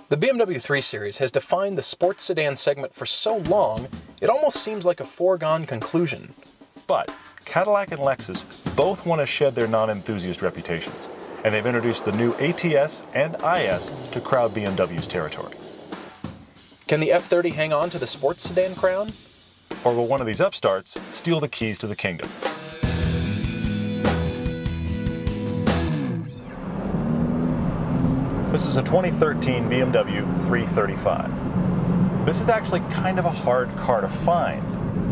The BMW 3 Series has defined the sports sedan segment for so long, it almost seems like a foregone conclusion. But Cadillac and Lexus both want to shed their non-enthusiast reputations, and they've introduced the new ATS and IS to crowd BMW's territory. Can the F30 hang on to the sports sedan crown? Or will one of these upstarts steal the keys to the kingdom? This is a 2013 BMW 335. This is actually kind of a hard car to find.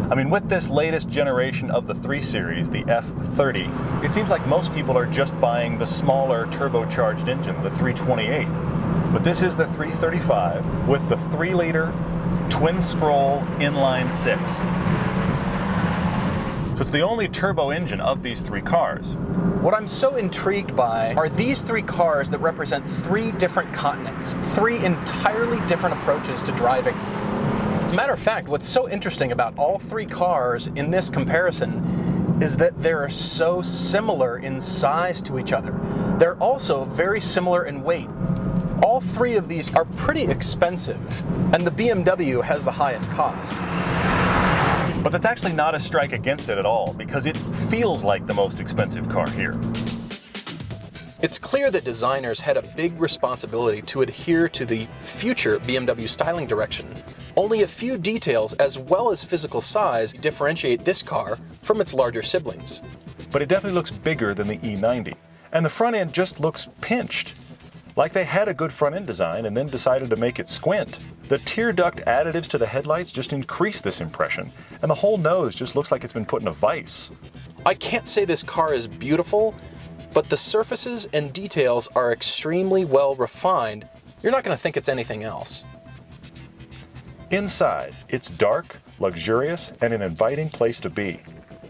I mean, with this latest generation of the 3 Series, the F30, it seems like most people are just buying the smaller turbocharged engine, the 328. But this is the 335 with the 3-liter twin-scroll inline 6. So it's the only turbo engine of these 3 cars. What I'm so intrigued by are these 3 cars that represent 3 different continents, 3 entirely different approaches to driving. As a matter of fact, what's so interesting about all 3 cars in this comparison is that they're so similar in size to each other. They're also very similar in weight. All 3 of these are pretty expensive, and the BMW has the highest cost. But that's actually not a strike against it at all, because it feels like the most expensive car here. It's clear that designers had a big responsibility to adhere to the future BMW styling direction. Only a few details as well as physical size differentiate this car from its larger siblings. But it definitely looks bigger than the E90, and the front end just looks pinched. Like they had a good front end design and then decided to make it squint. The tear duct additives to the headlights just increase this impression, and the whole nose just looks like it's been put in a vise. I can't say this car is beautiful, but the surfaces and details are extremely well refined. You're not going to think it's anything else. Inside, it's dark, luxurious, and an inviting place to be.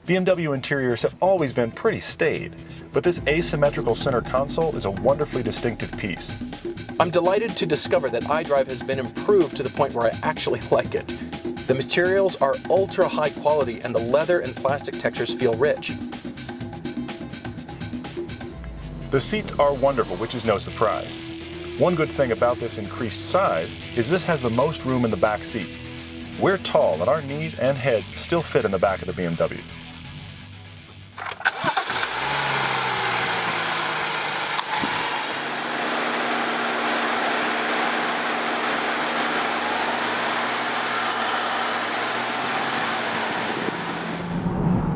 BMW interiors have always been pretty staid, but this asymmetrical center console is a wonderfully distinctive piece. I'm delighted to discover that iDrive has been improved to the point where I actually like it. The materials are ultra high quality and the leather and plastic textures feel rich. The seats are wonderful, which is no surprise. One good thing about this increased size is this has the most room in the back seat. We're tall and our knees and heads still fit in the back of the BMW.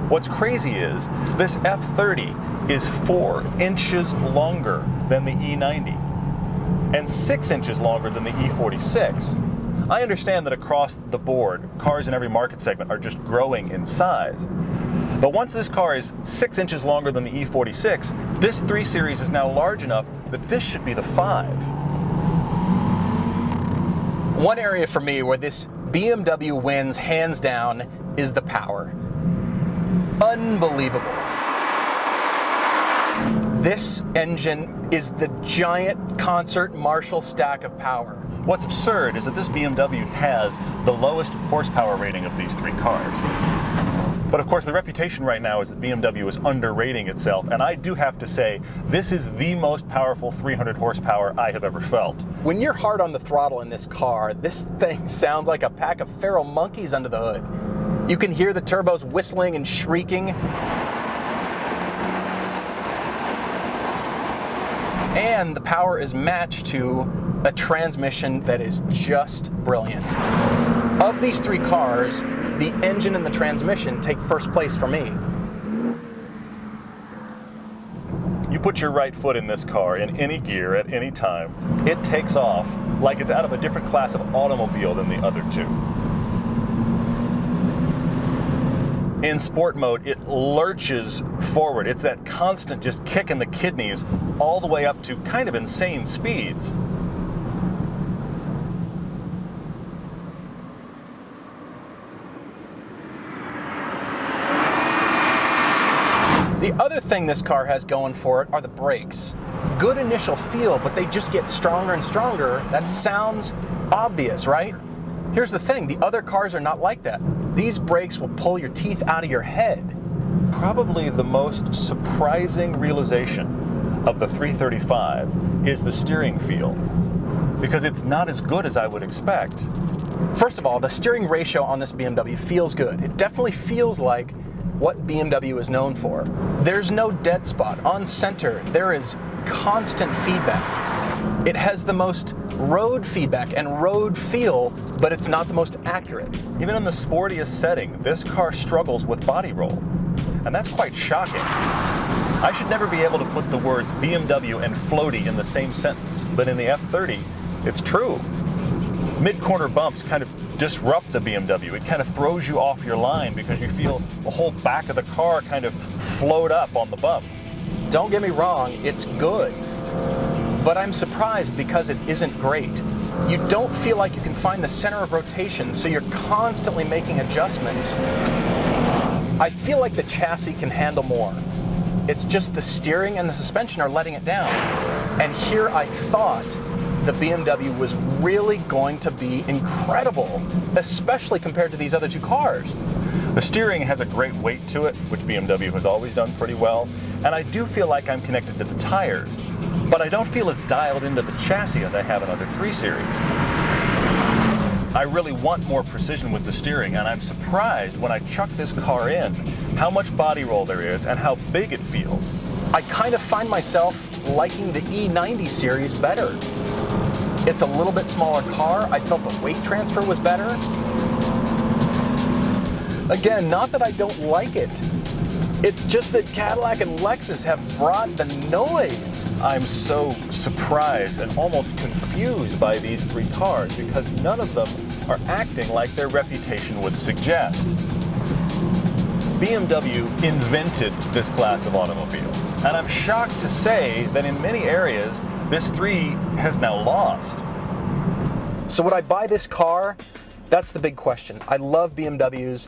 What's crazy is this F30 is 4 inches longer than the E90 and 6 inches longer than the E46. I understand that across the board, cars in every market segment are just growing in size. But once this car is 6 inches longer than the E46, this 3 Series is now large enough that this should be the 5. One area for me where this BMW wins hands down is the power. Unbelievable. This engine is the giant concert Marshall stack of power. What's absurd is that this BMW has the lowest horsepower rating of these 3 cars. But of course the reputation right now is that BMW is underrating itself, and I do have to say, this is the most powerful 300 horsepower I have ever felt. When you're hard on the throttle in this car, this thing sounds like a pack of feral monkeys under the hood. You can hear the turbos whistling and shrieking. And the power is matched to a transmission that is just brilliant. Of these 3 cars, the engine and the transmission take first place for me. You put your right foot in this car in any gear at any time, it takes off like it's out of a different class of automobile than the other 2. In sport mode, it lurches forward. It's that constant just kick in the kidneys all the way up to kind of insane speeds. The other thing this car has going for it are the brakes. Good initial feel, but they just get stronger and stronger. That sounds obvious, right? Here's the thing, the other cars are not like that. These brakes will pull your teeth out of your head. Probably the most surprising realization of the 335 is the steering feel. because it's not as good as I would expect. First of all, the steering ratio on this BMW feels good. It definitely feels like what BMW is known for. There's no dead spot. On center, there is constant feedback. It has the most road feedback and road feel, but it's not the most accurate. Even in the sportiest setting, this car struggles with body roll, and that's quite shocking. I should never be able to put the words BMW and floaty in the same sentence, but in the F30, it's true. Mid-corner bumps kind of disrupt the BMW. It kind of throws you off your line because you feel the whole back of the car kind of float up on the bump. Don't get me wrong, it's good. But I'm surprised because it isn't great. You don't feel like you can find the center of rotation, so you're constantly making adjustments. I feel like the chassis can handle more. It's just the steering and the suspension are letting it down. And here I thought the BMW was really going to be incredible, especially compared to these other two cars. The steering has a great weight to it, which BMW has always done pretty well, and I do feel like I'm connected to the tires, but I don't feel as dialed into the chassis as I have in other 3 Series. I really want more precision with the steering, and I'm surprised when I chuck this car in how much body roll there is and how big it feels. I kind of find myself liking the E90 series better. It's a little bit smaller car. I felt the weight transfer was better. Again, not that I don't like it. It's just that Cadillac and Lexus have brought the noise. I'm so surprised and almost confused by these 3 cars because none of them are acting like their reputation would suggest. BMW invented this class of automobile, and I'm shocked to say that in many areas, this 3 has now lost. So would I buy this car? That's the big question. I love BMWs.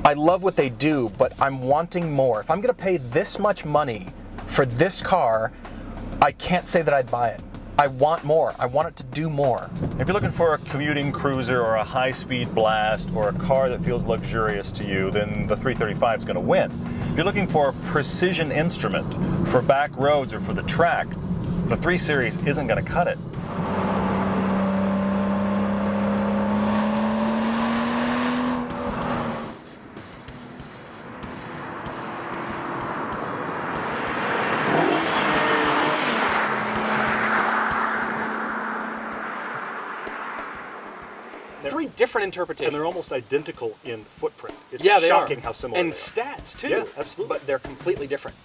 I love what they do, but I'm wanting more. If I'm gonna pay this much money for this car, I can't say that I'd buy it. I want more. I want it to do more. If you're looking for a commuting cruiser or a high-speed blast or a car that feels luxurious to you, then the 335 is going to win. If you're looking for a precision instrument for back roads or for the track, the 3 Series isn't going to cut it. Three different interpretations. And they're almost identical in footprint. It's yeah, they shocking are. how similar and they are. stats too. Yeah, absolutely. But they're completely different.